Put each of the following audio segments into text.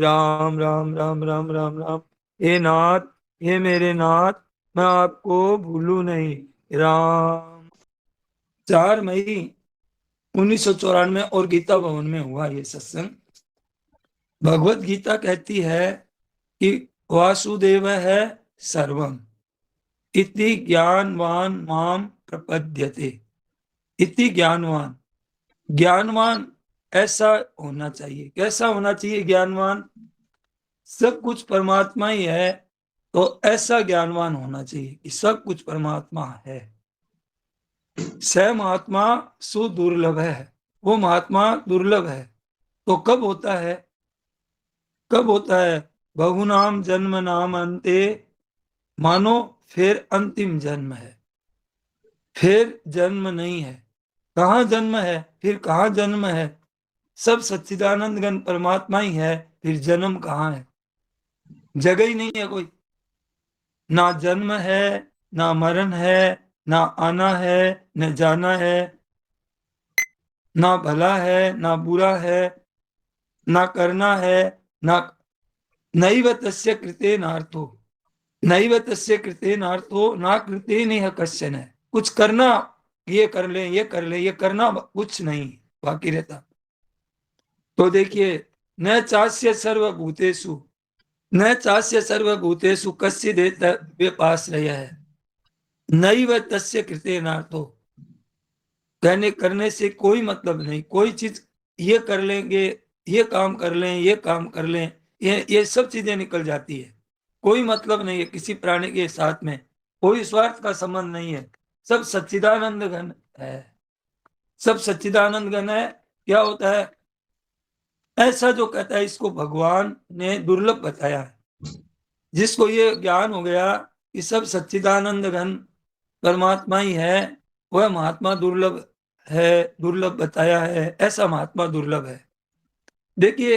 राम राम राम राम राम राम। हे नाथ, हे मेरे नाथ, मैं आपको भूलू नहीं। राम। 4 मई 1994 और गीता भवन में हुआ ये सत्संग। भगवत गीता कहती है कि वासुदेव है सर्वम इति ज्ञानवान माम प्रपद्यते। इति ज्ञानवान, ज्ञानवान ऐसा होना चाहिए। कैसा होना चाहिए ज्ञानवान? सब कुछ परमात्मा ही है, तो ऐसा ज्ञानवान होना चाहिए कि सब कुछ परमात्मा है। स महात्मा सुदुर्लभ है, वो महात्मा दुर्लभ है। तो कब होता है? कब होता है? बहुनाम जन्म नाम अंते, मानो फिर अंतिम जन्म है। फिर जन्म नहीं है। कहाँ जन्म है? फिर कहाँ जन्म है? सब सच्चिदानंद घन परमात्मा ही है, फिर जन्म कहाँ है? जगह ही नहीं है कोई। ना जन्म है, ना मरण है, ना आना है, न जाना है, ना भला है ना बुरा है, ना करना है, ना नैव तस्य कृते नार्थो। नैव तस्य कृते नार्थो ना कृते नहीं कश्चन है। कुछ करना, ये कर ले ये कर ले, ये करना कुछ नहीं बाकी रहता। तो देखिए, न चास्य सर्वभूतेषु, न चास्य सर्वभूतेषु कश्चिदेत व्यपाश्रय है, नैव तस्य कृते नार्थो। कहने करने से कोई मतलब नहीं। कोई चीज ये कर लेंगे, ये काम कर लें, ये काम कर लें, ये सब चीजें निकल जाती है। कोई मतलब नहीं है किसी प्राणी के साथ में, कोई स्वार्थ का संबंध नहीं है। सब सच्चिदानंद घन है, सब सच्चिदानंद घन है। क्या होता है? ऐसा जो कहता है इसको भगवान ने दुर्लभ बताया है। जिसको ये ज्ञान हो गया कि सब सच्चिदानंद घन परमात्मा ही है, वह महात्मा दुर्लभ है। दुर्लभ बताया है, ऐसा महात्मा दुर्लभ है। देखिए,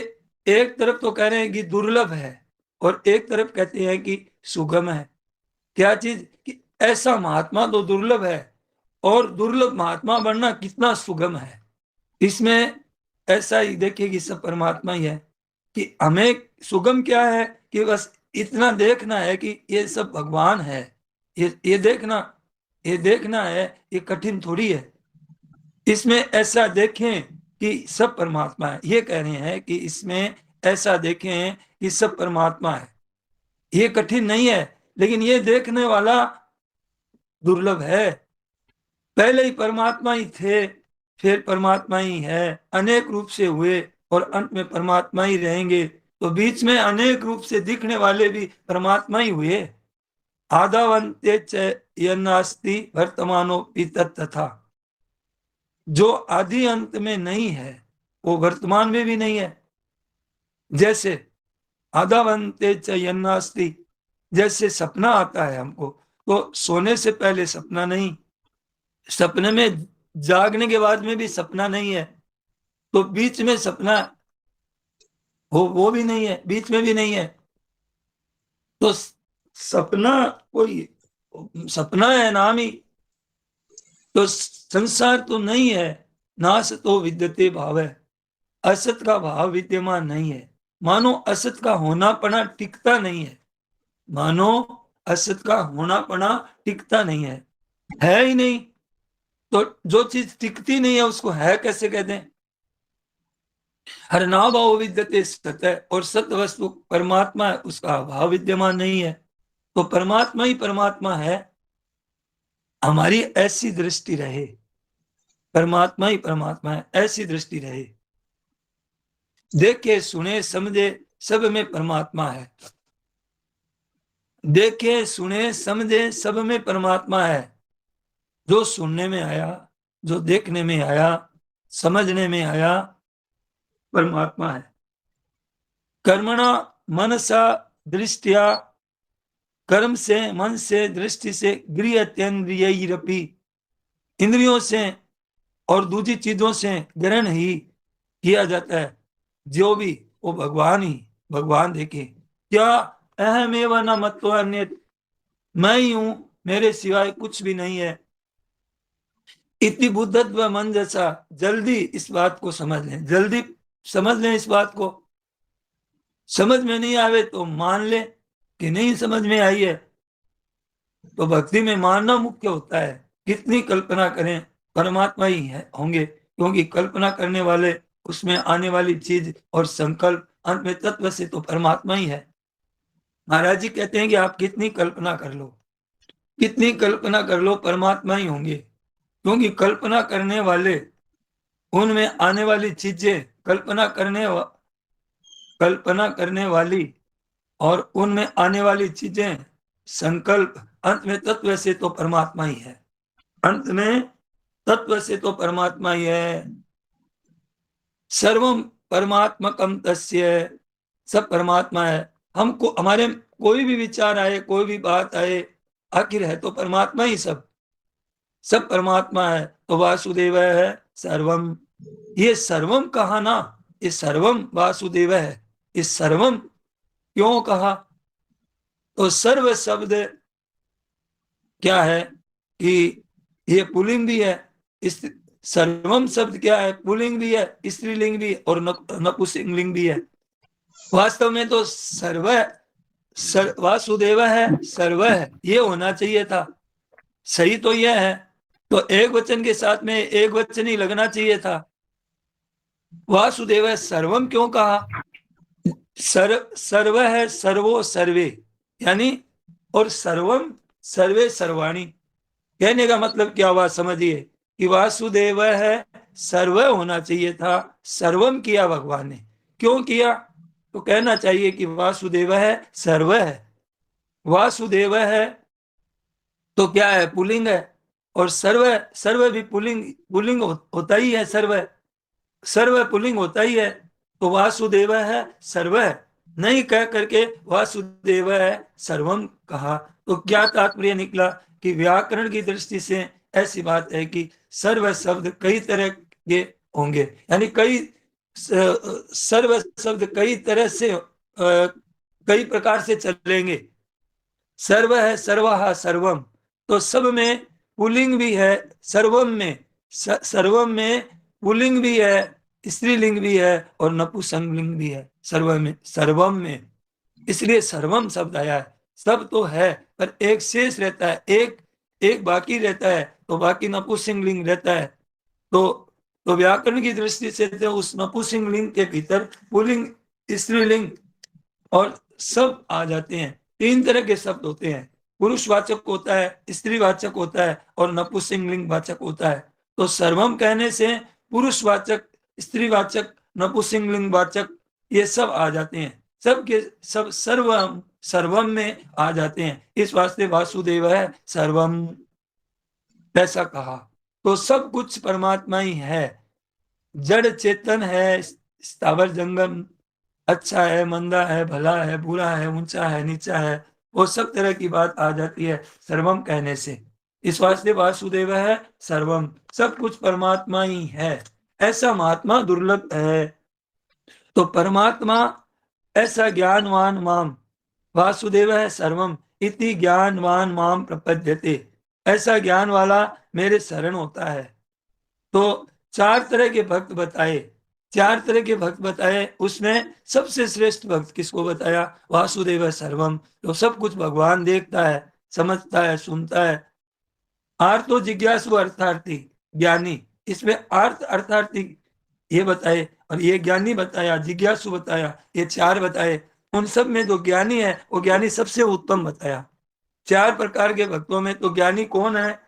एक तरफ तो कह रहे हैं कि दुर्लभ है, और एक तरफ कहते हैं कि सुगम है। क्या चीज? कि ऐसा महात्मा तो दुर्लभ है, और दुर्लभ महात्मा बनना कितना सुगम है। इसमें ऐसा ही देखिए कि सब परमात्मा ही है। कि हमें सुगम क्या है? कि बस इतना देखना है कि ये सब भगवान है। ये देखना, ये देखना है। ये कठिन थोड़ी है। इसमें ऐसा देखें कि सब परमात्मा है। ये कह रहे हैं कि इसमें ऐसा देखें कि सब परमात्मा है। ये कठिन नहीं है, लेकिन ये देखने वाला दुर्लभ है। पहले ही परमात्मा ही थे, फिर परमात्मा ही है, अनेक रूप से हुए, और अंत में परमात्मा ही रहेंगे। तो बीच में अनेक रूप से दिखने वाले भी परमात्मा ही हुए। आदावंते च यन्नास्ति वर्तमानोपि तथा। जो आदि अंत में नहीं है, वो वर्तमान में भी नहीं है। जैसे आदावंते च यन्नास्ति, जैसे सपना आता है हमको, तो सोने से पहले सपना नहीं, सपने में जागने के बाद में भी सपना नहीं है, तो बीच में सपना वो भी नहीं है, बीच में भी नहीं है। तो सपना कोई सपना है नाम ही। तो संसार तो नहीं है। नास तो विद्यते भाव है, असत का भाव विद्यमान नहीं है। मानो असत का होनापना टिकता नहीं है। मानो असत का होनापना टिकता नहीं है ही नहीं। तो जो चीज टिकती नहीं है उसको है कैसे कहते हैं? हर ना भाव विद्यते सत है, और सत वस्तु परमात्मा है, उसका भाव विद्यमान नहीं है। तो परमात्मा ही परमात्मा है। हमारी ऐसी दृष्टि रहे, परमात्मा ही परमात्मा है, ऐसी दृष्टि रहे। देखे सुने समझे सब में परमात्मा है। देखे सुने समझे सब में परमात्मा है। जो सुनने में आया, जो देखने में आया, समझने में आया, परमात्मा है। कर्मणा मनसा दृष्टिया, कर्म से, मन से, दृष्टि से, गृहत्यन्द्रियैरपि, इंद्रियों से और दूसरी चीजों से ग्रहण ही किया जाता है जो भी, वो भगवान ही। भगवान देखे क्या? अहमेव न मत्तो अन्य, मैं ही हूं, मेरे सिवाय कुछ भी नहीं है। इति बुद्धत्व मन जैसा, जल्दी इस बात को समझ लें, जल्दी समझ लें इस बात को। समझ में नहीं आवे तो मान ले कि नहीं समझ में आई है। तो भक्ति में मानना मुख्य होता है। कितनी कल्पना करें, परमात्मा ही है होंगे, क्योंकि कल्पना करने वाले, उसमें आने वाली चीज और संकल्प, अंत में तत्व से तो परमात्मा ही है। महाराज जी कहते हैं कि आप कितनी कल्पना कर लो, कितनी कल्पना कर लो, परमात्मा ही होंगे, क्योंकि कल्पना करने वाले, उनमें आने वाली चीजें, कल्पना करने वाली और उनमें आने वाली चीजें, संकल्प, अंत में तत्व से तो परमात्मा ही है। अंत में तत्व से तो परमात्मा ही है। सर्वम परमात्मकम तस्य, सब परमात्मा है। हमको, हमारे कोई भी विचार आए, कोई भी बात आए, आखिर है तो परमात्मा ही सब, सब परमात्मा है। तो वासुदेव है सर्वम। ये सर्वम कहा ना, ये सर्वम वासुदेव है। इस सर्वम क्यों कहा? तो सर्व शब्द क्या है कि ये पुल्लिंग भी है, इस सर्वम शब्द क्या है? पुल्लिंग भी है, स्त्रीलिंग भी और नपुंसकलिंग भी है। वास्तव में तो वासुदेव है, सर्व है, ये होना चाहिए था। सही तो यह है, तो एक वचन के साथ में एक वचन ही लगना चाहिए था। वासुदेव है सर्वम क्यों कहा? सर्व है सर्वो सर्वे, यानी, और सर्वम सर्वे सर्वाणी। कहने का मतलब क्या हुआ समझिए, कि वासुदेव है सर्व होना चाहिए था, सर्वम किया भगवान ने। क्यों किया? तो कहना चाहिए कि वासुदेव है सर्व है। वासुदेव है तो क्या है? पुल्लिंग है। और सर्व, सर्व भी पुल्लिंग, पुल्लिंग होता ही है। सर्व, सर्व पुल्लिंग होता ही है। तो वासुदेव है सर्व है नहीं कह करके वासुदेव है सर्वम कहा। तो क्या तात्पर्य निकला? कि व्याकरण की दृष्टि से ऐसी बात है कि सर्व शब्द कई तरह के होंगे, यानी सर्व शब्द कई तरह से, कई प्रकार से चलेंगे। सर्व है सर्वहा सर्वम, तो सब में पुल्लिंग भी है। सर्वम में, सर्वम में पुल्लिंग भी है, स्त्रीलिंग भी है और नपुंसकलिंग भी है। सर्वम में इसलिए सर्वम शब्द आया है। सब तो है पर एक शेष रहता है, एक एक बाकी रहता है, तो बाकी नपुंसकलिंग रहता है। तो तो व्याकरण की दृष्टि से तो उस नपुंसकलिंग के भीतर पुल्लिंग, स्त्रीलिंग और सब आ जाते हैं। तीन तरह के शब्द होते हैं, पुरुषवाचक होता है, स्त्रीवाचक होता है और नपुंसकलिंग वाचक होता है। तो सर्वम कहने से पुरुषवाचक, स्त्रीवाचक, नपुंसकलिंग वाचक ये सब आ जाते हैं। सब के सब सर्वम, सर्वम में आ जाते हैं। इस वास्ते वासुदेव है सर्वम ऐसा कहा। तो सब कुछ परमात्मा ही है। जड़ चेतन है, स्थावर जंगम, अच्छा है, मंदा है, भला है, बुरा है, ऊंचा है, नीचा है, वो सब तरह की बात आ जाती है सर्वम कहने से। इस वास्ते वासुदेव है सर्वम, सब कुछ परमात्मा ही है। ऐसा महात्मा दुर्लभ है। तो परमात्मा ऐसा ज्ञानवान माम, वासुदेव है सर्वम इति ज्ञानवान माम प्रपद्यते, ऐसा ज्ञान वाला मेरे शरण होता है। तो चार तरह के भक्त बताए, चार तरह के भक्त बताए, उसमें सबसे श्रेष्ठ भक्त किसको बताया? वासुदेव सर्वम, तो सब कुछ भगवान देखता है, समझता है, सुनता है। आर्तो जिज्ञासु अर्थार्थी ज्ञानी, इसमें अर्थ अर्थार्थी ये बताए, और ये ज्ञानी बताया, जिज्ञासु बताया, ये चार बताए। उन सब में जो ज्ञानी है वो ज्ञानी सबसे उत्तम बताया। चार प्रकार के भक्तों में तो ज्ञानी कौन है?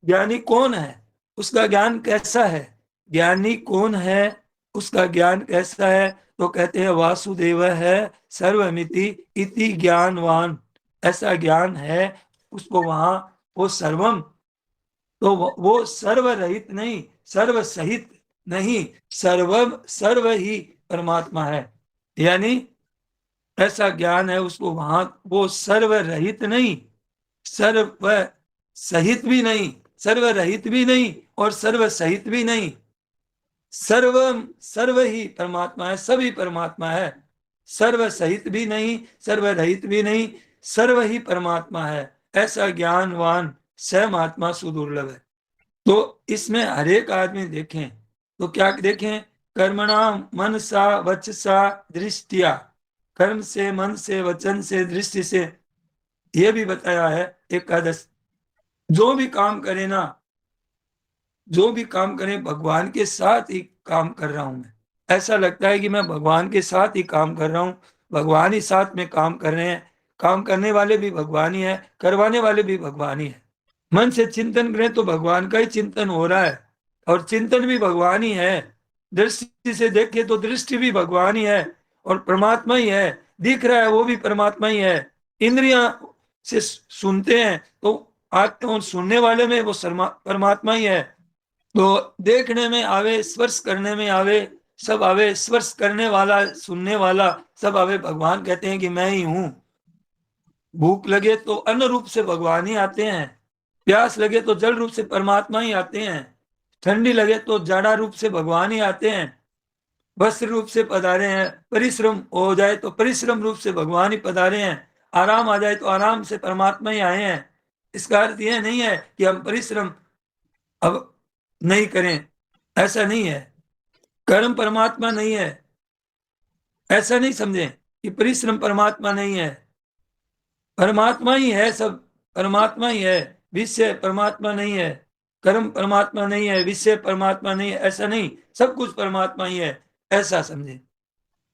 ज्ञानी कौन है, उसका ज्ञान कैसा है? ज्ञानी कौन है, उसका ज्ञान कैसा है? तो कहते हैं वासुदेव है सर्वमिति इति ज्ञानवान, ऐसा ज्ञान है उसको वहां, वो सर्वम, तो वो सर्वरहित नहीं, सर्व सहित नहीं, सर्व ही परमात्मा है। यानी ऐसा ज्ञान है उसको वहां, वो सर्वरहित नहीं, सर्व सहित भी नहीं, सर्वरहित भी नहीं और सर्व सहित भी नहीं, सर्व, सर्व ही परमात्मा है, सभी परमात्मा है। सर्व सहित भी नहीं, सर्वरहित भी नहीं, सर्व ही परमात्मा है। ऐसा ज्ञानवान स महात्मा सुदुर्लभ है। तो इसमें हरेक आदमी देखें तो क्या देखें? कर्मणा मनसा वचसा दृष्टिया, कर्म से, मन से, वचन से, दृष्टि से। यह भी बताया है एकादश, जो भी काम करे ना, जो भी काम करें भगवान के साथ ही काम कर रहा हूं मैं। ऐसा लगता है कि मैं भगवान के साथ ही काम कर रहा हूं, भगवान ही साथ में काम कर रहे हैं, काम करने वाले भी भगवान ही है, करवाने वाले भी भगवान ही है। मन से चिंतन करें तो भगवान का ही चिंतन हो रहा है, और चिंतन भी भगवान ही है। दृष्टि से देखे तो दृष्टि भी भगवान ही है और परमात्मा ही है। दिख रहा है वो भी परमात्मा ही है। इंद्रियां से सुनते हैं तो आते, और सुनने वाले में वो परमात्मा ही है। तो देखने में आवे, स्पर्श करने में आवे, सब आवे, स्पर्श करने वाला, सुनने वाला सब आवे, भगवान कहते हैं कि मैं ही हूं। भूख लगे तो अन्न रूप से भगवान ही आते हैं, प्यास लगे तो जल रूप से परमात्मा ही आते हैं, ठंडी लगे तो जाड़ा रूप से भगवान ही आते हैं, वस्त्र रूप से पधारे हैं, परिश्रम हो जाए तो परिश्रम रूप से भगवान ही पधारे हैं, आराम आ जाए तो आराम से परमात्मा ही आए हैं। इसका अर्थ यह नहीं है कि हम परिश्रम अब नहीं करें, ऐसा नहीं है। कर्म परमात्मा नहीं है, ऐसा नहीं समझें कि परिश्रम परमात्मा नहीं है। परमात्मा ही है सब, परमात्मा ही है, विषय परमात्मा नहीं है। कर्म परमात्मा नहीं है, विषय परमात्मा नहीं है, ऐसा नहीं, सब कुछ परमात्मा ही है, ऐसा समझे।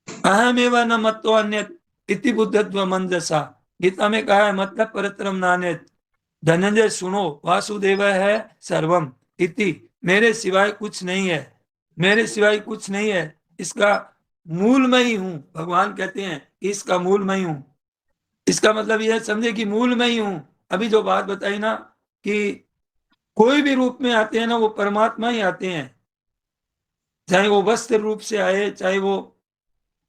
अहमेव न मत्तो अन्यत् इति बुद्धत्व मंजसा। गीता में कहा है मतलब परतरम नान्यत्। धनंजय सुनो, वासुदेव है सर्वम इति, मेरे सिवाय कुछ नहीं है, मेरे सिवाय कुछ नहीं है, इसका मूल मैं ही हूं। भगवान कहते हैं कि इसका मूल मैं ही हूं। इसका मतलब यह समझे कि मूल मैं ही हूं। अभी जो बात बताई ना कि कोई भी रूप में आते हैं ना, वो परमात्मा ही आते हैं। चाहे वो वस्त्र रूप से आए, चाहे वो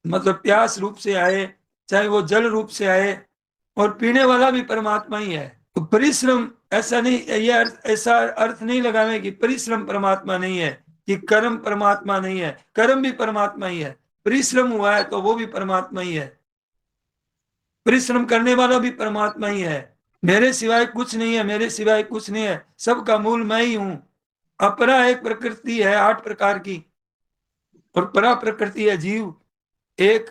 मतलब प्यास रूप से आए, चाहे वो जल रूप से आए, और पीने वाला भी परमात्मा ही है। तो परिश्रम ऐसा नहीं, ये ऐसा अर्थ नहीं लगावे कि परिश्रम परमात्मा नहीं है, कि कर्म परमात्मा नहीं है। कर्म भी परमात्मा ही है, परिश्रम हुआ है तो वो भी परमात्मा ही है, परिश्रम करने वाला भी परमात्मा ही है। मेरे सिवाय कुछ नहीं है, मेरे सिवाय कुछ नहीं है, सबका मूल मैं ही हूं। अपरा एक प्रकृति है 8 प्रकार की, और परा प्रकृति है जीव एक,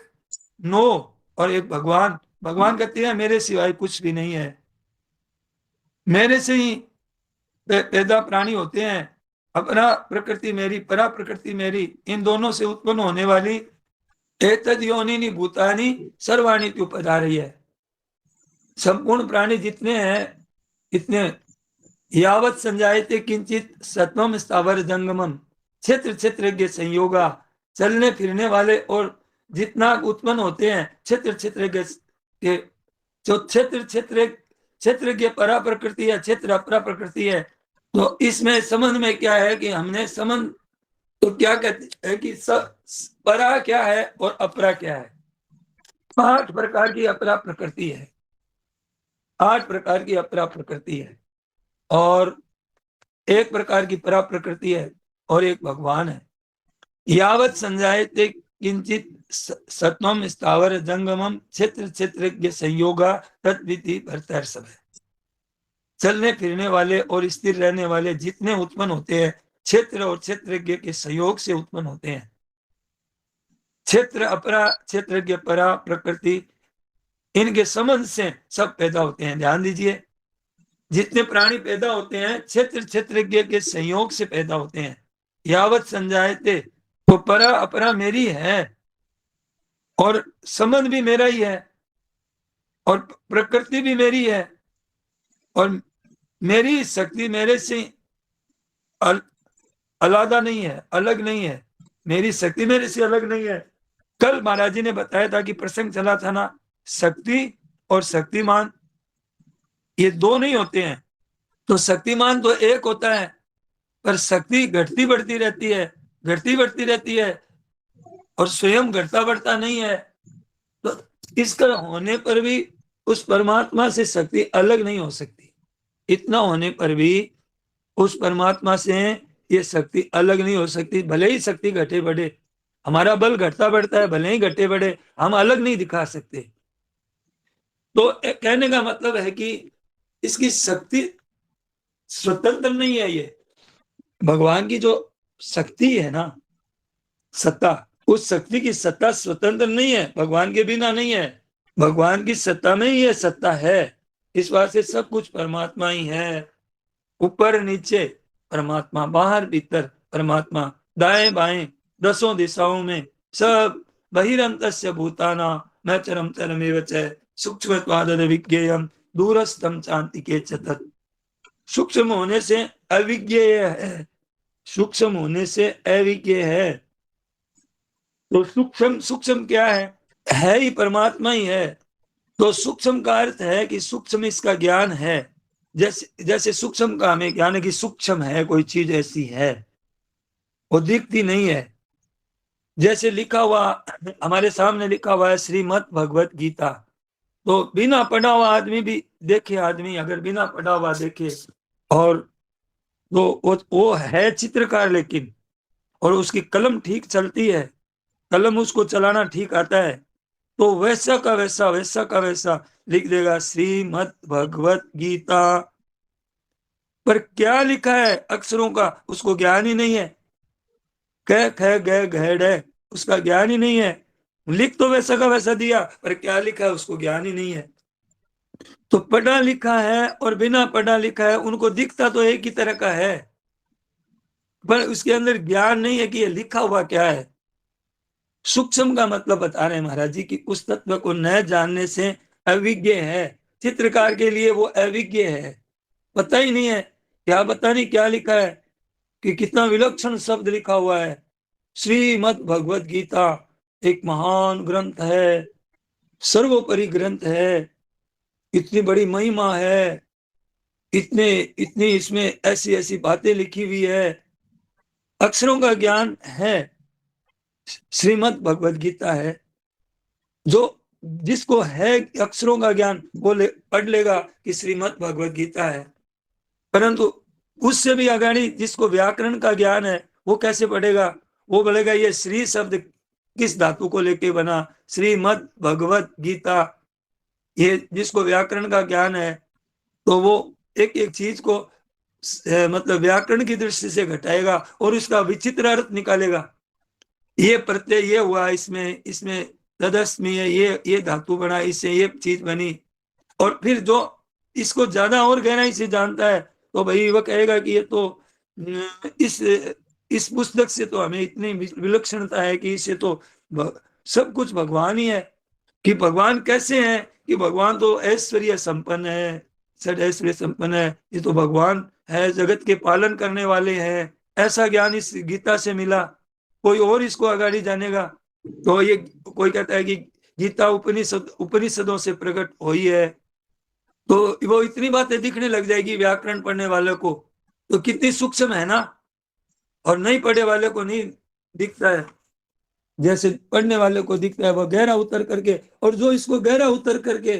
9, और एक भगवान। भगवान कहते हैं मेरे सिवाय कुछ भी नहीं है, मेरे से ही पैदा प्राणी होते हैं। अपरा प्रकृति मेरी, परा प्रकृति मेरी, इन दोनों से उत्पन्न होने वाली एतद योनिनी भूतानि सर्वाणि उपधारय है। संपूर्ण प्राणी जितने हैं इतने, यावत संजायते किंचित सत्वम स्थावर जंगमम क्षेत्र क्षेत्रज्ञ संयोगा। चलने फिरने वाले और जितना उत्पन्न होते हैं क्षेत्र क्षेत्रज्ञ के, जो क्षेत्र क्षेत्र क्षेत्र की परा प्रकृति है, क्षेत्र अपरा प्रकृति है। तो इसमें संबंध में क्या है कि हमने संबंध तो क्या कहते हैं कि परा क्या है और अपरा क्या है। 8 प्रकार की अपरा प्रकृति है, 8 प्रकार की अपरा प्रकृति है, और एक प्रकार की परा प्रकृति है, और एक भगवान है। यावत संजायते किंचित सत्वम स्थावर जंगमम क्षेत्र क्षेत्रज्ञ संयोगा तद्विधि भरतर सब है। चलने फिरने वाले और स्थिर रहने वाले जितने उत्पन्न होते हैं क्षेत्र और क्षेत्रज्ञ के सहयोग से उत्पन्न होते हैं। क्षेत्र अपरा, क्षेत्रज्ञ परा प्रकृति, इनके संबंध से सब पैदा होते हैं। ध्यान दीजिए, जितने प्राणी पैदा होते हैं क्षेत्र क्षेत्रज्ञ के संयोग से पैदा होते हैं। यावत संजायते, तो परा अपरा मेरी है, और संबंध भी मेरा ही है, और प्रकृति भी मेरी है, और मेरी शक्ति मेरे से अलादा नहीं है, अलग नहीं है। मेरी शक्ति मेरे से अलग नहीं है। कल महाराज जी ने बताया था कि प्रसंग चला था ना, शक्ति और शक्तिमान ये दो नहीं होते हैं। तो शक्तिमान तो एक होता है, पर शक्ति घटती बढ़ती रहती है, घटती बढ़ती रहती है, और स्वयं घटता बढ़ता नहीं है। तो इसका होने पर भी उस परमात्मा से शक्ति अलग नहीं हो सकती। इतना होने पर भी उस परमात्मा से ये शक्ति अलग नहीं हो सकती। भले ही शक्ति घटे बढ़े, हमारा बल घटता बढ़ता है, भले ही घटे बढ़े, हम अलग नहीं दिखा सकते। तो कहने का मतलब है कि इसकी शक्ति स्वतंत्र नहीं है। ये भगवान की जो शक्ति है ना, सत्ता, उस शक्ति की सत्ता स्वतंत्र नहीं है, भगवान के बिना नहीं है, भगवान की सत्ता में ही ये सत्ता है। इस बात से सब कुछ परमात्मा ही है, ऊपर नीचे परमात्मा, बाहर भीतर परमात्मा, दाएं बाएं दसों दिशाओं में सब। बहिरंतस्य भूताना न चरम चरमेव च सूक्ष्मत्वादद विज्ञेयम दूरस्थम चान्तिके च तत्। सूक्ष्म होने से अविज्ञेय है, सूक्ष्म होने से अविज्ञेय है। तो सूक्ष्म सूक्ष्म क्या है ही परमात्मा ही है। तो सूक्ष्म का अर्थ है कि सूक्ष्म इसका ज्ञान है। जैसे जैसे सूक्ष्म का हमें ज्ञान है कि सूक्ष्म है, कोई चीज ऐसी है, वो दिखती नहीं है। जैसे लिखा हुआ हमारे सामने लिखा हुआ है श्रीमद् भगवत गीता, तो बिना पढ़ा हुआ आदमी भी देखे, आदमी अगर बिना पढ़ा हुआ देखे, और तो वो है चित्रकार लेकिन, और उसकी कलम ठीक चलती है, कलम उसको चलाना ठीक आता है, तो वैसा का वैसा, वैसा का वैसा लिख देगा श्रीमद् भगवत गीता। पर क्या लिखा है अक्षरों का उसको ज्ञान ही नहीं है। क ख ग घ ढ उसका ज्ञान ही नहीं है। लिख तो वैसा का वैसा दिया, पर क्या लिखा है उसको ज्ञान ही नहीं है। तो पढ़ा लिखा है और बिना पढ़ा लिखा है, उनको दिखता तो एक ही तरह का है, पर उसके अंदर ज्ञान नहीं है कि ये लिखा हुआ क्या है। सूक्ष्म का मतलब बता रहे हैं महाराज जी कि उस तत्व को न जानने से अविज्ञ है। चित्रकार के लिए वो अविज्ञ है, पता ही नहीं है, क्या पता नहीं क्या लिखा है, कि कितना विलक्षण शब्द लिखा हुआ है। श्रीमद् भगवत गीता एक महान ग्रंथ है, सर्वोपरि ग्रंथ है, इतनी बड़ी महिमा है, इतने इतनी इसमें ऐसी ऐसी बातें लिखी हुई है, अक्षरों का ज्ञान है। श्रीमद् भगवत गीता है, जो जिसको है अक्षरों का ज्ञान वो पढ़ लेगा कि श्रीमद् भगवत गीता है। परंतु उससे भी आगाड़ी जिसको व्याकरण का ज्ञान है वो कैसे पढ़ेगा, वो बोलेगा ये श्री शब्द किस धातु को लेके बना, श्रीमद् भगवत गीता। ये जिसको व्याकरण का ज्ञान है तो वो एक एक चीज को मतलब व्याकरण की दृष्टि से घटाएगा और उसका विचित्र अर्थ निकालेगा। ये प्रत्यय ये हुआ, इसमें इसमें तदस्मी है, ये धातु बना, इससे ये चीज बनी। और फिर जो इसको ज्यादा और गहराई से जानता है तो भाई वह कहेगा कि ये तो इस पुस्तक से तो हमें इतनी विलक्षणता है कि इससे तो सब कुछ भगवान ही है। कि भगवान कैसे हैं, कि भगवान तो ऐश्वर्य संपन्न है, सद ऐश्वर्य संपन्न है, ये तो भगवान है, जगत के पालन करने वाले हैं। ऐसा ज्ञान इस गीता से मिला, कोई और इसको आगाड़ी जानेगा। तो ये कोई कहता है कि गीता उपनिषदों से प्रकट हुई है, तो वो इतनी बातें दिखने लग जाएगी व्याकरण पढ़ने वाले को, तो कितनी सूक्ष्म है ना। और नहीं पढ़े वाले को नहीं दिखता है, जैसे पढ़ने वाले को दिखता है वह गहरा उतर करके। और जो इसको गहरा उतर करके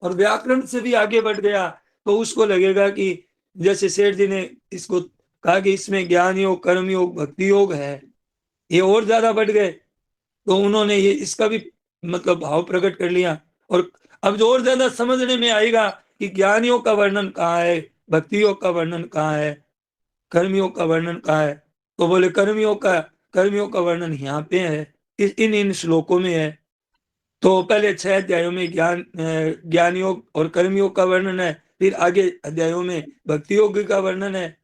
और व्याकरण से भी आगे बढ़ गया तो उसको लगेगा कि जैसे सेठ जी ने इसको कहा कि इसमें ज्ञान योग, कर्म योग, भक्ति योग है, ये और ज्यादा बढ़ गए, तो उन्होंने ये इसका भी मतलब भाव प्रकट कर लिया। और अब जो और ज्यादा समझने में आएगा कि ज्ञान योग का वर्णन कहाँ है, भक्ति योग का वर्णन कहाँ है, कर्मयोग का वर्णन कहाँ है, तो बोले कर्मयोग का वर्णन यहाँ पे है, इन इन श्लोकों में है। तो पहले 6 अध्यायों में ज्ञान योग और कर्मयोग का वर्णन है, फिर आगे अध्यायों में भक्ति योग का वर्णन है,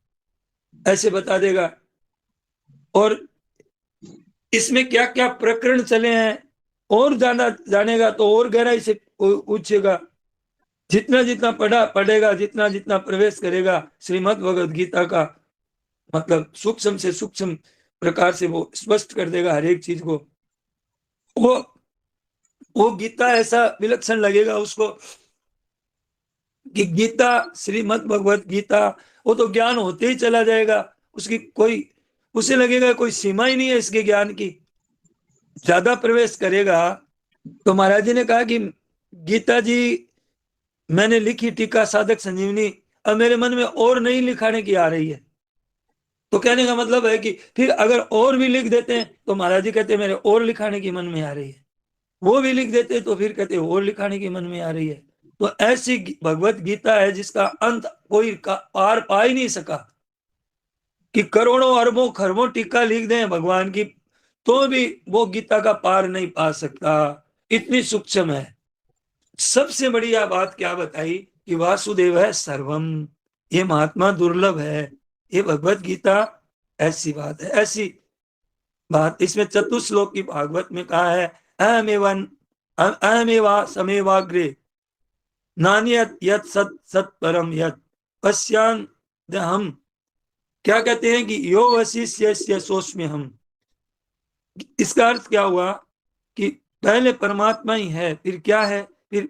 ऐसे बता देगा। और इसमें क्या क्या प्रकरण चले हैं और ज्यादा जानेगा तो और गहराई से पूछेगा। जितना जितना पढ़ेगा, जितना जितना प्रवेश करेगा श्रीमद् भगवद गीता का मतलब सूक्ष्म से सूक्ष्म प्रकार से वो स्पष्ट कर देगा हर एक चीज को। वो वो गीता ऐसा विलक्षण लगेगा उसको कि गीता, श्रीमद् भगवत गीता, वो तो ज्ञान होते ही चला जाएगा, उसकी कोई, उसे लगेगा कोई सीमा ही नहीं है इसके ज्ञान की। ज्यादा प्रवेश करेगा तो महाराज जी ने कहा कि गीता जी मैंने लिखी टीका साधक संजीवनी, अब मेरे मन में और नहीं लिखाने की आ रही है। तो कहने का मतलब है कि फिर अगर और भी लिख देते हैं तो महाराज जी कहते हैं मेरे और लिखाने की मन में आ रही है, वो भी लिख देते तो फिर कहते और लिखाने की मन में आ रही है। तो ऐसी भगवत गीता है जिसका अंत कोई पार पा ही नहीं सका, कि करोड़ों अरबों खरबों टीका लिख दें भगवान की, तो भी वो गीता का पार नहीं पा सकता, इतनी सूक्ष्म है। सबसे बढ़िया बात क्या बताई कि वासुदेव है सर्वम, ये महात्मा दुर्लभ है, ये भगवत गीता ऐसी बात है, ऐसी बात। इसमें चतुश्लोक की भागवत में कहा है, अहमेवा समेवाग्रे नान्यत यत सत सत परम यत पश्यान। हम क्या कहते हैं कि यो वशिष्य सोच हम। इसका अर्थ क्या हुआ कि पहले परमात्मा ही है, फिर क्या है, फिर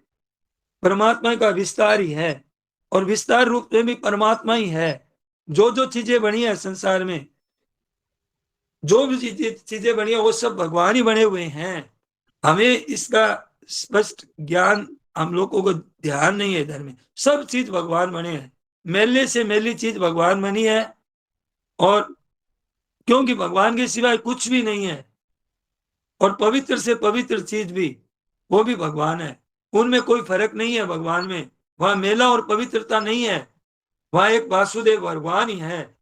परमात्मा का विस्तार ही है, और विस्तार रूप में भी परमात्मा ही है। जो जो चीजें बनी है संसार में, जो भी चीजें बनी है वो सब भगवान ही बने हुए हैं। हमें इसका स्पष्ट ज्ञान, हम लोगों को ध्यान नहीं है इधर में। सब चीज भगवान बने हैं, मेले से मेली चीज भगवान बनी है, और क्योंकि भगवान के सिवाय कुछ भी नहीं है, और पवित्र से पवित्र चीज भी वो भी भगवान है। उनमें कोई फर्क नहीं है भगवान में, वहां मेला और पवित्रता नहीं है, वहां एक वासुदेव भगवान ही है,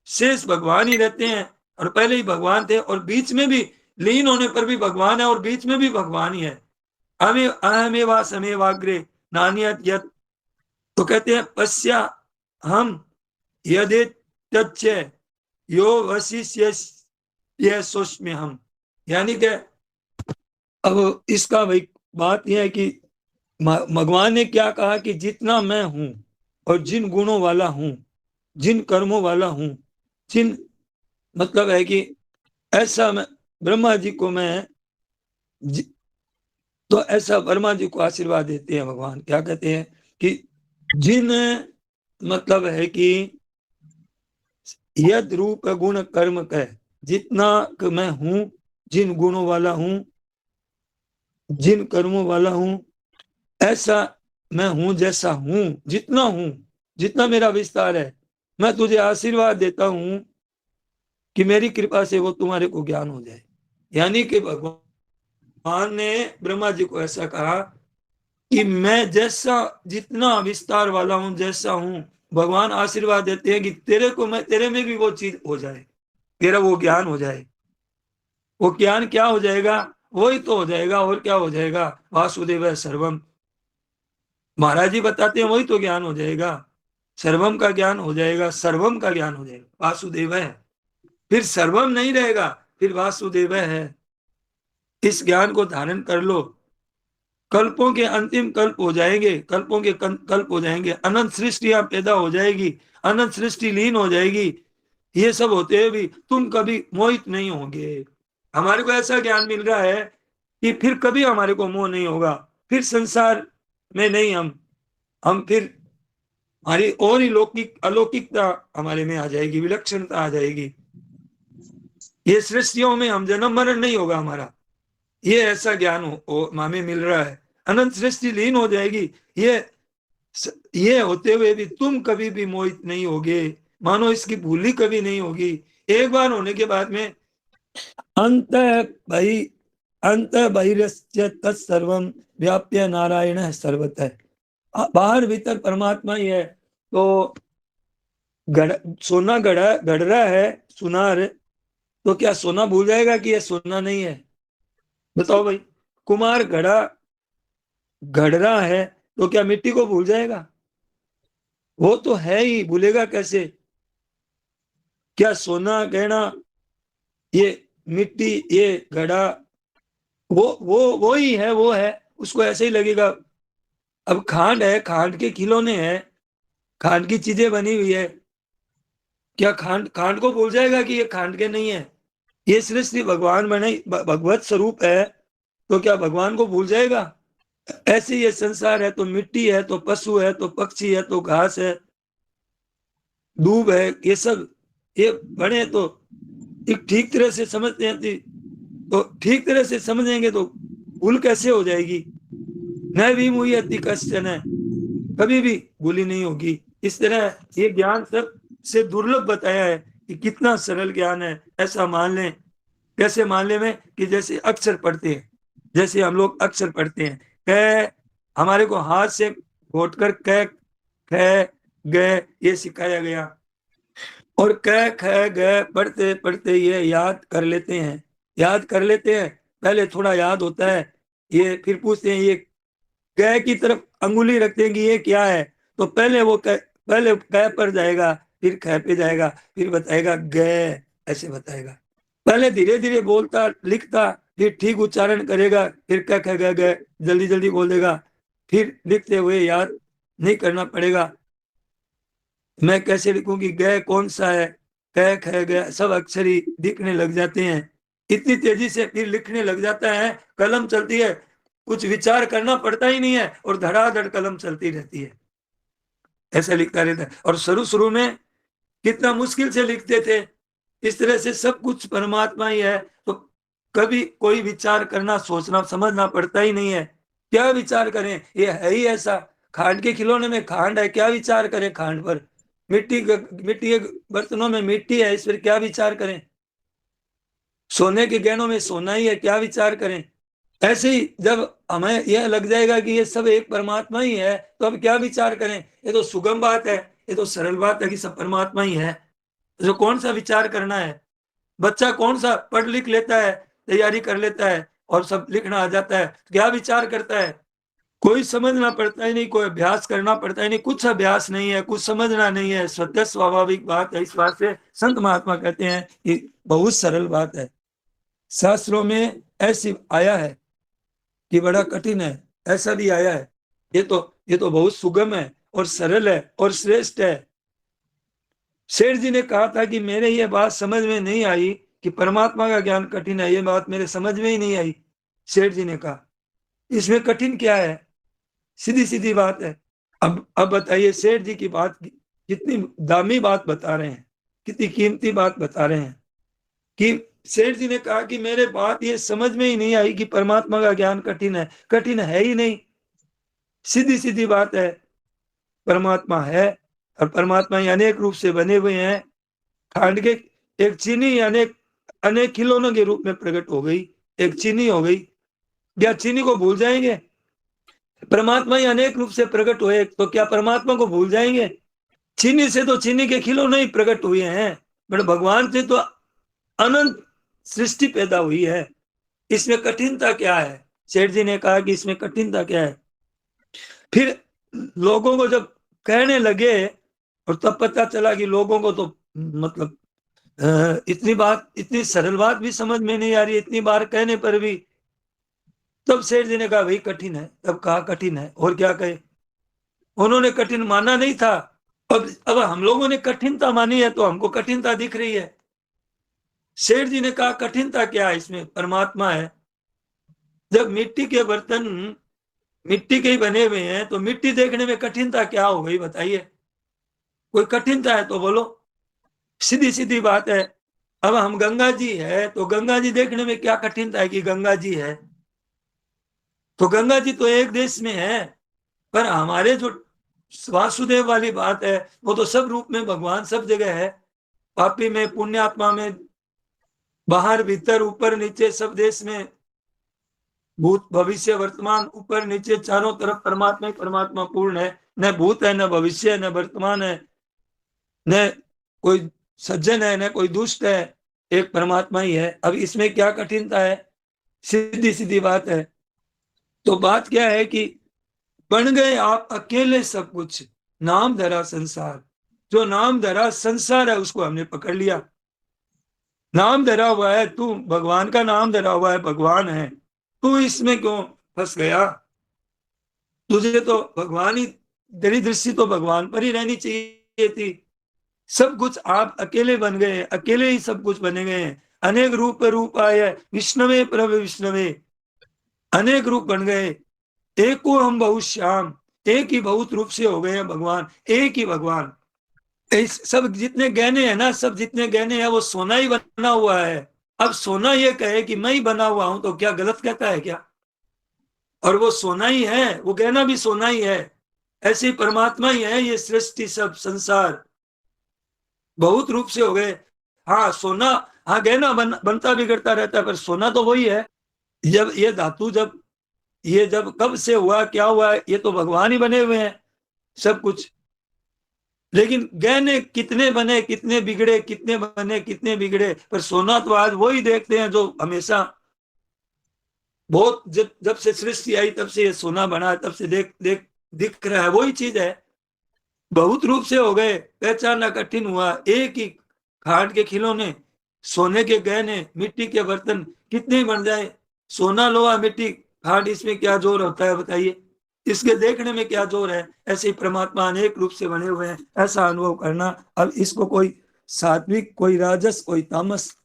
शेष भगवान ही रहते हैं, और पहले ही भगवान थे, और बीच में भी लीन होने पर भी भगवान है, और बीच में भी भगवान ही है। हमें अहमेवा समेवाग्रे नान्यत यत। तो कहते हैं पश्या हम यदि तच्च यो वशिष्य ये सोच में हम, यानी कि अब इसका भाई बात यह है कि भगवान ने क्या कहा कि जितना मैं हूं, और जिन गुणों वाला हूं, जिन कर्मों वाला हूं, जिन मतलब है कि ऐसा मैं ब्रह्मा जी को मैं तो ऐसा ब्रह्मा जी को आशीर्वाद देते हैं भगवान, क्या कहते हैं कि जिन मतलब है कि यद रूप गुण कर्म कह, जितना मैं हूं, जिन गुणों वाला हूं, जिन कर्मों वाला हूं, ऐसा मैं हूं, जैसा हूं, जितना हूं, जितना मेरा विस्तार है, मैं तुझे आशीर्वाद देता हूं कि मेरी कृपा से वो तुम्हारे को ज्ञान हो जाए। यानी कि भगवान ने ब्रह्मा जी को ऐसा कहा कि मैं जैसा जितना विस्तार वाला हूं, जैसा हूं, भगवान आशीर्वाद देते हैं कि तेरे को मैं, तेरे में भी वो चीज हो जाए, तेरा वो ज्ञान हो जाए। वो ज्ञान क्या हो जाएगा? वही तो हो जाएगा, और क्या हो जाएगा? वासुदेव सर्वम, महाराज जी बताते हैं, वही तो ज्ञान हो जाएगा। सर्वम का ज्ञान हो जाएगा, सर्वम का ज्ञान हो जाएगा, वासुदेव है, फिर सर्वम नहीं रहेगा, फिर वासुदेव है। इस ज्ञान को धारण कर लो, कल्पों के अंतिम कल्प हो जाएंगे, कल्पों के कल्प हो जाएंगे, अनंत सृष्टियां पैदा हो जाएगी, अनंत सृष्टि लीन हो जाएगी। ये सब होते हुए भी तुम कभी मोहित नहीं होगे। हमारे को ऐसा ज्ञान मिल रहा है कि फिर कभी हमारे को मोह नहीं होगा, फिर संसार में नहीं, हम फिर हमारी और ही लौकिक अलौकिकता हमारे में आ जाएगी, विलक्षणता आ जाएगी। ये सृष्टियों में हम जन्म मरण नहीं होगा हमारा, ये ऐसा ज्ञान हमें मिल रहा है। अनंत सृष्टि लीन हो जाएगी, ये ये होते हुए भी तुम कभी भी मोहित नहीं होगे, मानो इसकी भूल ही कभी नहीं होगी। एक बार होने के बाद में अंत बहि अंत बहिरस्य तत्सर्वम व्याप्य नारायण है सर्वतः। बाहर भीतर परमात्मा ही है। तो गढ़ सोना गढ़ रहा है सुनार, तो क्या सोना भूल जाएगा कि यह सोना नहीं है? बताओ भाई। कुमार घड़ा गढ़ रहा है, तो क्या मिट्टी को भूल जाएगा? वो तो है ही, भूलेगा कैसे? क्या सोना गहना, ये मिट्टी, ये घड़ा, वो ही है, वो है, उसको ऐसे ही लगेगा। अब खांड है, खांड के खिलौने हैं, खांड की चीजें बनी हुई है, क्या खांड खांड को भूल जाएगा कि ये खांड के नहीं है? ये सृष्टि भगवान बने, भगवत स्वरूप है, तो क्या भगवान को भूल जाएगा? ऐसे ये संसार है, तो मिट्टी है, तो पशु है, तो पक्षी है, तो घास है, दूब है, ये सब ये बने तो एक ठीक तरह से समझते हैं, तो ठीक तरह से समझेंगे तो भूल कैसे हो जाएगी? न भी मुई अति कश्चन है, कभी भी भूली नहीं होगी। इस तरह ये ज्ञान सब से दुर्लभ बताया है कि कितना सरल ज्ञान है, ऐसा मान लें। कैसे मान ले में कि जैसे अक्षर पढ़ते हैं, जैसे हम लोग अक्षर पढ़ते हैं, क हमारे को हाथ से घोट कर क ख ग ये सिखाया गया, और क ख ग पढ़ते पढ़ते ये याद कर लेते हैं। याद कर लेते हैं, पहले थोड़ा याद होता है, ये फिर पूछते हैं, ये कै की तरफ अंगुली रखते हैं कि ये क्या है, तो पहले वो पहले कै पर जाएगा, फिर ख पे जाएगा, फिर बताएगा ग, ऐसे बताएगा। पहले धीरे धीरे बोलता लिखता, फिर ठीक उच्चारण करेगा, फिर क ख ग घ जल्दी जल्दी बोल देगा, फिर लिखते हुए याद नहीं करना पड़ेगा। मैं कैसे लिखूं कि ग कौन सा है, क ख ग सब अक्षर ही दिखने लग जाते हैं, इतनी तेजी से फिर लिखने लग जाता है, कलम चलती है, कुछ विचार करना पड़ता ही नहीं है और धड़ाधड़ कलम चलती रहती है, ऐसा लिखता रहता है। और शुरू शुरू में कितना मुश्किल से लिखते थे, इस तरह से सब कुछ परमात्मा ही है, तो कभी कोई विचार करना सोचना समझना पड़ता ही नहीं है। क्या विचार करें, ये है ही ऐसा, खांड के खिलौने में खांड है, क्या विचार करें खांड पर, मिट्टी के बर्तनों में मिट्टी है, इस पर क्या विचार करें, सोने के गहनों में सोना ही है, क्या विचार करें। ऐसे ही जब हमें यह लग जाएगा कि ये सब एक परमात्मा ही है, तो अब क्या विचार करें, ये तो सुगम बात है, ये तो सरल बात है कि सब परमात्मा ही है, जो कौन सा विचार करना है। बच्चा कौन सा पढ़ लिख लेता है, तैयारी कर लेता है और सब लिखना आ जाता है, क्या विचार करता है, कोई समझना पड़ता ही नहीं, कोई अभ्यास करना पड़ता ही नहीं, कुछ अभ्यास नहीं है, कुछ समझना नहीं है, स्वतः स्वाभाविक बात है। इस बात से संत महात्मा कहते हैं कि बहुत सरल बात है। शास्त्रों में ऐसी आया है कि बड़ा कठिन है, ऐसा भी आया है, ये तो बहुत सुगम है और सरल है और श्रेष्ठ है। शेर जी ने कहा था कि मेरे ये बात समझ में नहीं आई कि परमात्मा का ज्ञान कठिन है, ये बात मेरे समझ में ही नहीं आई। शेर जी ने कहा इसमें कठिन क्या है, सीधी सीधी बात है। अब बताइए, शेर जी की बात कितनी दामी बात बता रहे हैं, कितनी कीमती बात बता रहे हैं कि शेर जी ने कहा कि मेरे बात ये समझ में ही नहीं आई कि परमात्मा का ज्ञान कठिन है, कठिन है ही नहीं, सीधी सीधी बात है। परमात्मा है और परमात्मा ही अनेक रूप से बने हुए हैं। खांड के एक चीनी अनेक अनेक खिलौनों के रूप में प्रकट हो गई, एक चीनी हो गई, क्या चीनी को भूल जाएंगे, परमात्मा ही अनेक रूप से प्रकट हुए तो क्या परमात्मा को भूल जाएंगे। चीनी से तो चीनी के खिलौने ही प्रकट हुए हैं, बट भगवान से तो अनंत सृष्टि पैदा हुई है, इसमें कठिनता क्या है। सेठ जी ने कहा कि इसमें कठिनता क्या है। फिर लोगों को जब कहने लगे और तब पता चला कि लोगों को तो मतलब इतनी सरल बात भी समझ में नहीं आ रही, इतनी बार कहने पर भी। तब सेठ जी ने कहा भाई कठिन है, तब कहा कठिन है, और क्या कहे, उन्होंने कठिन माना नहीं था। अब हम लोगों ने कठिनता मानी है तो हमको कठिनता दिख रही है। सेठ जी ने कहा कठिनता क्या है, इसमें परमात्मा है। जब मिट्टी के बर्तन मिट्टी के ही बने हुए हैं तो मिट्टी देखने में कठिनता क्या हो गई बताइए, कोई कठिनता है तो बोलो, सीधी सीधी बात है। अब हम गंगा जी है तो गंगा जी देखने में क्या कठिनता है कि गंगा जी है, तो गंगा जी तो एक देश में है, पर हमारे जो वासुदेव वाली बात है वो तो सब रूप में भगवान सब जगह है, पापी में पुण्यात्मा में, बाहर भीतर ऊपर नीचे सब देश में, भूत भविष्य वर्तमान ऊपर नीचे चारों तरफ परमात्मा ही परमात्मा पूर्ण है, न भूत है न भविष्य है न वर्तमान है, न कोई सज्जन है न कोई दुष्ट है, एक परमात्मा ही है। अब इसमें क्या कठिनता है, सीधी सीधी बात है। तो बात क्या है कि बन गए आप अकेले सब कुछ, नाम धरा संसार, जो नाम धरा संसार है उसको हमने पकड़ लिया। नाम धरा हुआ है, तू भगवान का नाम धरा हुआ है, भगवान है, तू इसमें क्यों फंस गया, तुझे तो भगवान ही, तेरी दृष्टि तो भगवान पर ही रहनी चाहिए थी। सब कुछ आप अकेले बन गए, अकेले ही सब कुछ बने गए हैं। अनेक रूप आए, विष्णवे प्रभ विष्णवे, अनेक रूप बन गए, एक को हम बहुत श्याम, एक ही बहुत रूप से हो गए हैं भगवान, एक ही भगवान। इस सब जितने गहने हैं ना, सब जितने गहने हैं वो सोना ही बना हुआ है। अब सोना ये कहे कि मैं ही बना हुआ हूं तो क्या गलत कहता है क्या, और वो सोना ही है, वो गहना भी सोना ही है। ऐसे ही परमात्मा ही है, ये सृष्टि सब संसार बहुत रूप से हो गए। हाँ सोना, हाँ गहना बनता बिगड़ता रहता है, पर सोना तो वही है। जब ये धातु जब कब से हुआ क्या हुआ, ये तो भगवान ही बने हुए हैं सब कुछ। लेकिन गहने कितने बने, कितने बिगड़े, कितने बने, कितने बिगड़े, पर सोना तो आज वही देखते हैं जो हमेशा बहुत, जब जब से सृष्टि आई तब से ये सोना बना, तब से देख देख दिख रहा है, वही चीज है। बहुत रूप से हो गए, पहचानना कठिन हुआ। एक ही खाट के खिलौने, सोने के गहने, मिट्टी के बर्तन कितने बन जाए, सोना लोहा मिट्टी खाट, इसमें क्या जोर होता है बताइए, इसके देखने में क्या जोर है। ऐसे ही परमात्मा अनेक रूप से बने हुए हैं, ऐसा अनुभव करना। अब इसको कोई सात्विक, कोई राजस, कोई तामस,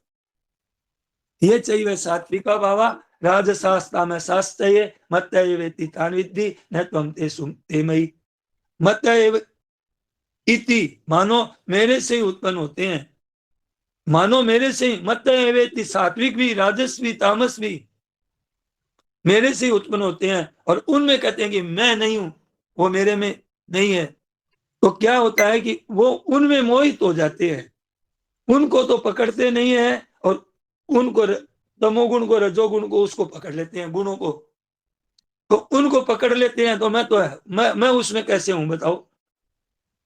ये चाहिए वह सात्विका भावा, राजसास्ता में शास्त्र मत वेति तान विद्धि न त्वं ते मयि। मत इति, मानो मेरे से ही उत्पन्न होते हैं, मानो मेरे से ही, मत एवेति, सात्विक भी, राजस भी, तामस भी मेरे से ही उत्पन्न होते हैं, और उनमें कहते हैं कि मैं नहीं हूं, वो मेरे में नहीं है। तो क्या होता है कि वो उनमें मोहित हो जाते हैं, उनको तो पकड़ते नहीं है, और उनको, तमोगुण को, रजोगुण को, उसको पकड़ लेते हैं, गुणों को, तो उनको पकड़ लेते हैं। तो मैं उसमें कैसे हूं बताओ।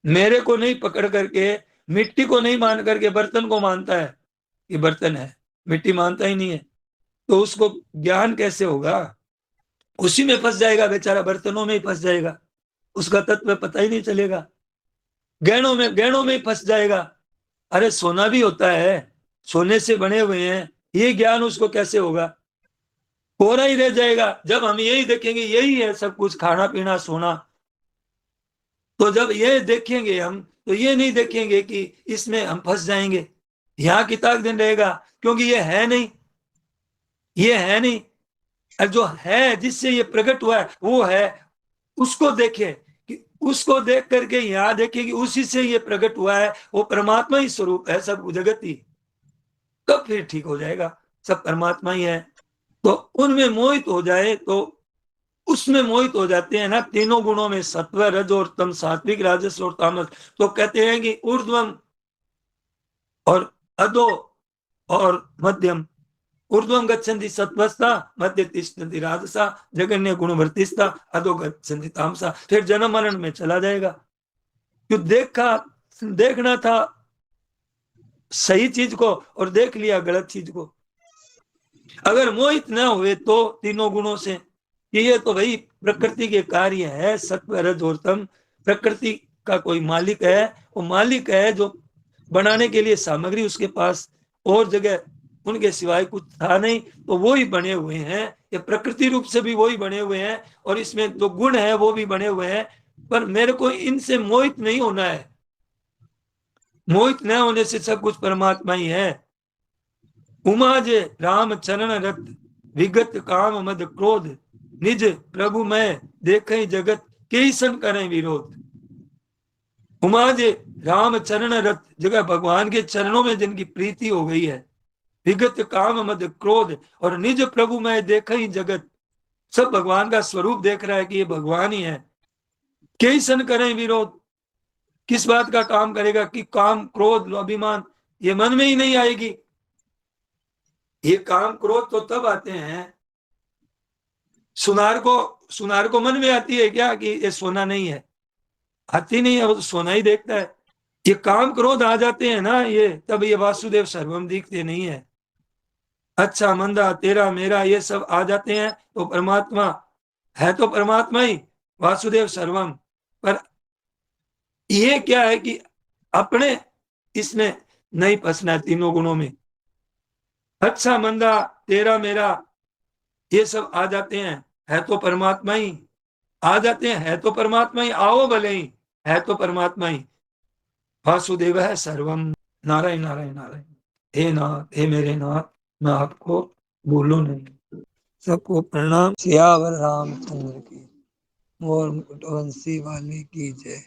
मेरे को नहीं पकड़ करके, मिट्टी को नहीं मान करके बर्तन को मानता है कि बर्तन है, मिट्टी मानता ही नहीं है, तो उसको ज्ञान कैसे होगा। उसी में फंस जाएगा बेचारा, बर्तनों में ही फंस जाएगा, उसका तत्व पता ही नहीं चलेगा, गहनों में ही फंस जाएगा। अरे सोना भी होता है, सोने से बने हुए हैं, ये ज्ञान उसको कैसे होगा, कोरा ही रह जाएगा। जब हम यही देखेंगे यही है सब कुछ, खाना पीना सोना, तो जब ये देखेंगे हम, तो ये नहीं देखेंगे कि इसमें हम फंस जाएंगे, यहाँ किताब दिन रहेगा, क्योंकि ये है नहीं, ये है नहीं। और जो है, जिससे ये प्रकट हुआ है, वो है, उसको देखे, कि उसको देख करके यहाँ देखे कि उसी से ये प्रकट हुआ है, वो परमात्मा ही स्वरूप है, सब जगत ही, तब फिर ठीक हो जाएगा, सब परमात्मा ही है। तो उनमें मोहित हो जाए तो उसमें मोहित हो जाते हैं ना, तीनों गुणों में, सत्व, रज और तम, सात्विक, राजस और तामस। तो कहते हैं कि ऊर्ध्वम और अधो और मध्यम, ऊर्ध्वम गच्छन्ति सत्वस्ता, मध्य तिष्ठन्ति राजसा, जगन्य गुणवर्तिस्ता, अधो गच्छन्ति तामसा। फिर जन्म मरण में चला जाएगा। क्यों देखना था सही चीज को और देख लिया गलत चीज को। अगर मोहित न हुए तो तीनों गुणों से, कि ये तो भाई प्रकृति के कार्य है, सत्व, रज और तम, प्रकृति का कोई मालिक है, वो मालिक है जो बनाने के लिए सामग्री उसके पास और जगह उनके सिवाय कुछ था नहीं, तो वो ही बने हुए हैं, ये प्रकृति रूप से भी वो ही बने हुए हैं, और इसमें जो गुण है वो भी बने हुए हैं। पर मेरे को इनसे मोहित नहीं होना है, मोहित न होने से सब कुछ परमात्मा ही है। उमाजे राम चरण रत, विगत काम मद क्रोध, निज प्रभु मैं देखे जगत, कई सन करें विरोध। उमाजे राम चरण रत, जगह भगवान के चरणों में जिनकी प्रीति हो गई है, विगत काम मद क्रोध, और निज प्रभु मैं देखे ही जगत, सब भगवान का स्वरूप देख रहा है कि ये भगवान ही है। कई सन करें विरोध, किस बात का काम करेगा, कि काम, क्रोध, अभिमान ये मन में ही नहीं आएगी। ये काम क्रोध तो तब आते हैं, सुनार को मन में आती है क्या कि ये सोना नहीं है, आती नहीं है, वो तो सोना ही देखता है। ये काम क्रोध आ जाते हैं ना, ये तब ये वासुदेव सर्वम दिखते नहीं है, अच्छा मंदा, तेरा मेरा, ये सब आ जाते हैं, तो परमात्मा है, तो परमात्मा ही वासुदेव सर्वम। पर ये क्या है कि अपने इसमें नहीं फंसना, तीनों गुणों में, अच्छा मंदा, तेरा मेरा, ये सब आ जाते हैं, है तो परमात्मा ही, आ जाते हैं, है तो परमात्मा ही, आओ भले ही, है तो परमात्मा ही, वासुदेव है सर्वम। नारायण नारायण नारायण। हे नाथ, हे मेरे नाथ, मैं आपको भूलूं नहीं। सबको प्रणाम। सियावर रामचंद्र की, मोर मुकुट वंशी वाली की जय।